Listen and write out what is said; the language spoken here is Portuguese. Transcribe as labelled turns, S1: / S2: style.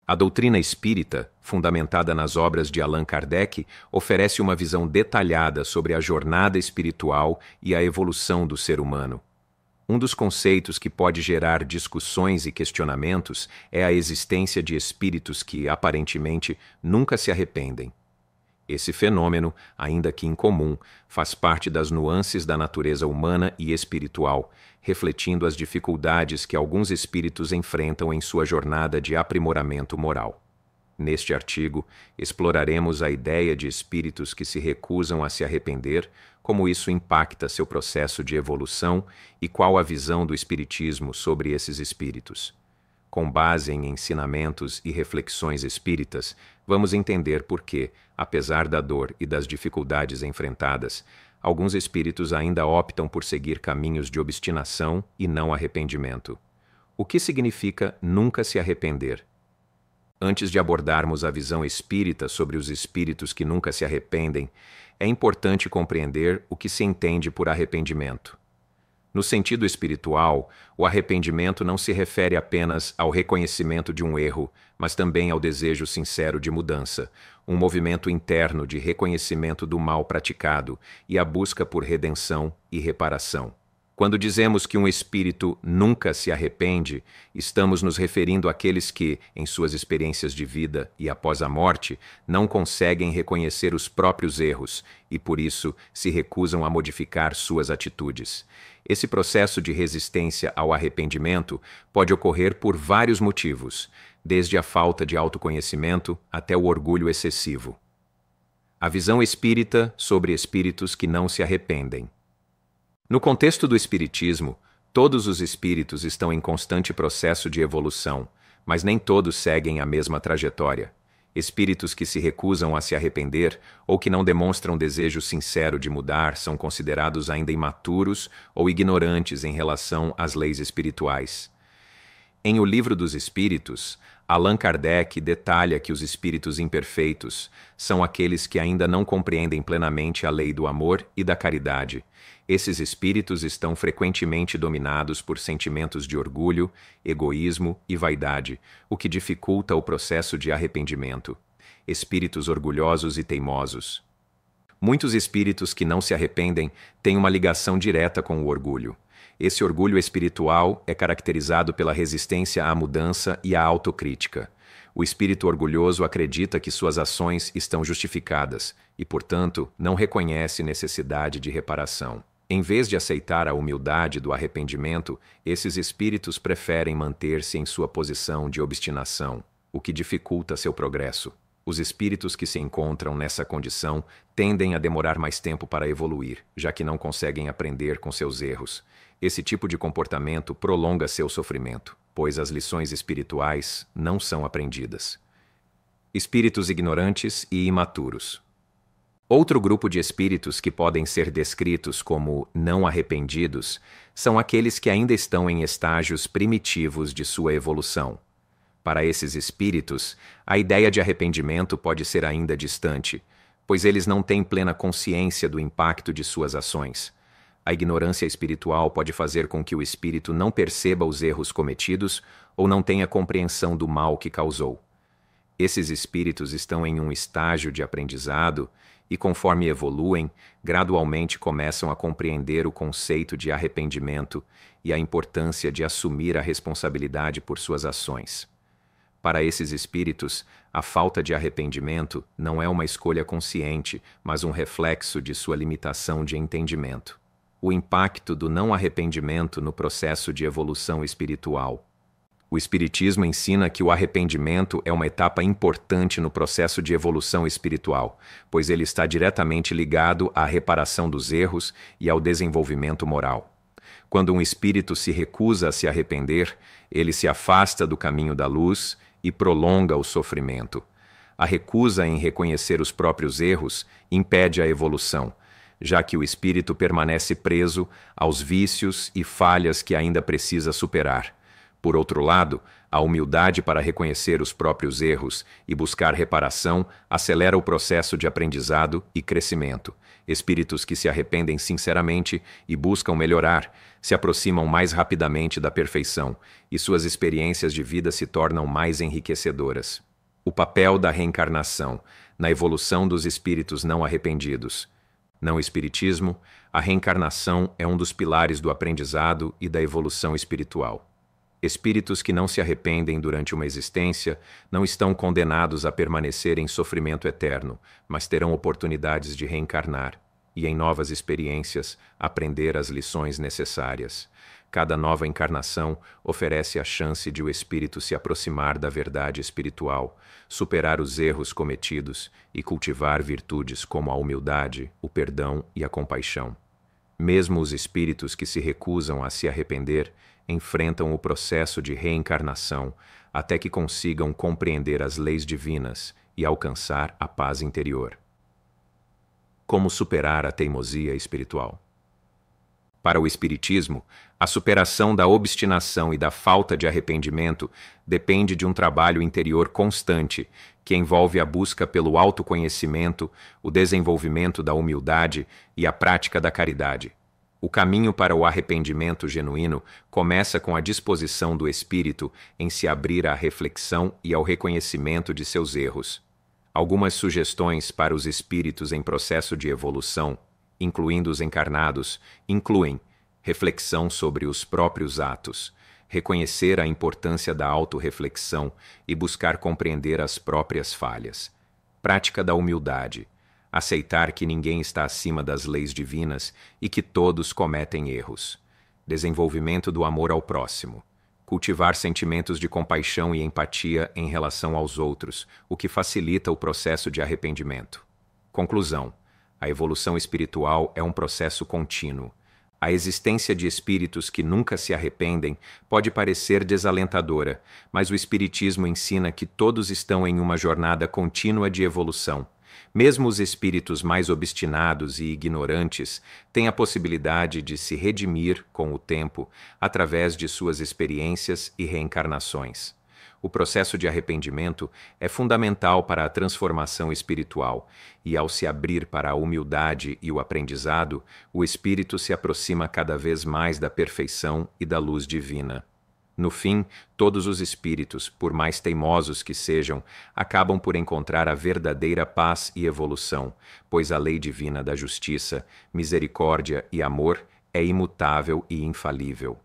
S1: A doutrina espírita, fundamentada nas obras de Allan Kardec, oferece uma visão detalhada sobre a jornada espiritual e a evolução do ser humano. Um dos conceitos que pode gerar discussões e questionamentos é a existência de espíritos que, aparentemente, nunca se arrependem. Esse fenômeno, ainda que incomum, faz parte das nuances da natureza humana e espiritual, refletindo as dificuldades que alguns espíritos enfrentam em sua jornada de aprimoramento moral. Neste artigo, exploraremos a ideia de espíritos que se recusam a se arrepender, como isso impacta seu processo de evolução e qual a visão do Espiritismo sobre esses espíritos. Com base em ensinamentos e reflexões espíritas, vamos entender por que, apesar da dor e das dificuldades enfrentadas, alguns espíritos ainda optam por seguir caminhos de obstinação e não arrependimento. O que significa nunca se arrepender? Antes de abordarmos a visão espírita sobre os espíritos que nunca se arrependem, é importante compreender o que se entende por arrependimento. No sentido espiritual, o arrependimento não se refere apenas ao reconhecimento de um erro, mas também ao desejo sincero de mudança, um movimento interno de reconhecimento do mal praticado e a busca por redenção e reparação. Quando dizemos que um espírito nunca se arrepende, estamos nos referindo àqueles que, em suas experiências de vida e após a morte, não conseguem reconhecer os próprios erros e, por isso, se recusam a modificar suas atitudes. Esse processo de resistência ao arrependimento pode ocorrer por vários motivos, desde a falta de autoconhecimento até o orgulho excessivo. A visão espírita sobre espíritos que não se arrependem. No contexto do Espiritismo, todos os espíritos estão em constante processo de evolução, mas nem todos seguem a mesma trajetória. Espíritos que se recusam a se arrepender ou que não demonstram desejo sincero de mudar são considerados ainda imaturos ou ignorantes em relação às leis espirituais. Em O Livro dos Espíritos, Allan Kardec detalha que os espíritos imperfeitos são aqueles que ainda não compreendem plenamente a lei do amor e da caridade. Esses espíritos estão frequentemente dominados por sentimentos de orgulho, egoísmo e vaidade, o que dificulta o processo de arrependimento. Espíritos orgulhosos e teimosos. Muitos espíritos que não se arrependem têm uma ligação direta com o orgulho. Esse orgulho espiritual é caracterizado pela resistência à mudança e à autocrítica. O espírito orgulhoso acredita que suas ações estão justificadas e, portanto, não reconhece necessidade de reparação. Em vez de aceitar a humildade do arrependimento, esses espíritos preferem manter-se em sua posição de obstinação, o que dificulta seu progresso. Os espíritos que se encontram nessa condição tendem a demorar mais tempo para evoluir, já que não conseguem aprender com seus erros. Esse tipo de comportamento prolonga seu sofrimento, pois as lições espirituais não são aprendidas. Espíritos ignorantes e imaturos. Outro grupo de espíritos que podem ser descritos como não arrependidos são aqueles que ainda estão em estágios primitivos de sua evolução. Para esses espíritos, a ideia de arrependimento pode ser ainda distante, pois eles não têm plena consciência do impacto de suas ações. A ignorância espiritual pode fazer com que o espírito não perceba os erros cometidos ou não tenha compreensão do mal que causou. Esses espíritos estão em um estágio de aprendizado e, conforme evoluem, gradualmente começam a compreender o conceito de arrependimento e a importância de assumir a responsabilidade por suas ações. Para esses espíritos, a falta de arrependimento não é uma escolha consciente, mas um reflexo de sua limitação de entendimento. O impacto do não arrependimento no processo de evolução espiritual. O Espiritismo ensina que o arrependimento é uma etapa importante no processo de evolução espiritual, pois ele está diretamente ligado à reparação dos erros e ao desenvolvimento moral. Quando um espírito se recusa a se arrepender, ele se afasta do caminho da luz e prolonga o sofrimento. A recusa em reconhecer os próprios erros impede a evolução, já que o espírito permanece preso aos vícios e falhas que ainda precisa superar. Por outro lado, A humildade para reconhecer os próprios erros e buscar reparação acelera o processo de aprendizado e crescimento. Espíritos que se arrependem sinceramente e buscam melhorar se aproximam mais rapidamente da perfeição e suas experiências de vida se tornam mais enriquecedoras. O papel da reencarnação na evolução dos espíritos não arrependidos. No Espiritismo, a reencarnação é um dos pilares do aprendizado e da evolução espiritual. Espíritos que não se arrependem durante uma existência não estão condenados a permanecer em sofrimento eterno, mas terão oportunidades de reencarnar e, em novas experiências, aprender as lições necessárias. Cada nova encarnação oferece a chance de o espírito se aproximar da verdade espiritual, superar os erros cometidos e cultivar virtudes como a humildade, o perdão e a compaixão. Mesmo os espíritos que se recusam a se arrepender enfrentam o processo de reencarnação até que consigam compreender as leis divinas e alcançar a paz interior. Como superar a teimosia espiritual? Para o Espiritismo, a superação da obstinação e da falta de arrependimento depende de um trabalho interior constante, que envolve a busca pelo autoconhecimento, o desenvolvimento da humildade e a prática da caridade. O caminho para o arrependimento genuíno começa com a disposição do espírito em se abrir à reflexão e ao reconhecimento de seus erros. Algumas sugestões para os espíritos em processo de evolução, incluindo os encarnados, incluem reflexão sobre os próprios atos, reconhecer a importância da autorreflexão e buscar compreender as próprias falhas, prática da humildade, aceitar que ninguém está acima das leis divinas e que todos cometem erros, desenvolvimento do amor ao próximo, cultivar sentimentos de compaixão e empatia em relação aos outros, o que facilita o processo de arrependimento. Conclusão: a evolução espiritual é um processo contínuo. A existência de espíritos que nunca se arrependem pode parecer desalentadora, mas o Espiritismo ensina que todos estão em uma jornada contínua de evolução. Mesmo os espíritos mais obstinados e ignorantes têm a possibilidade de se redimir com o tempo através de suas experiências e reencarnações. O processo de arrependimento é fundamental para a transformação espiritual e, ao se abrir para a humildade e o aprendizado, o espírito se aproxima cada vez mais da perfeição e da luz divina. No fim, todos os espíritos, por mais teimosos que sejam, acabam por encontrar a verdadeira paz e evolução, pois a lei divina da justiça, misericórdia e amor é imutável e infalível.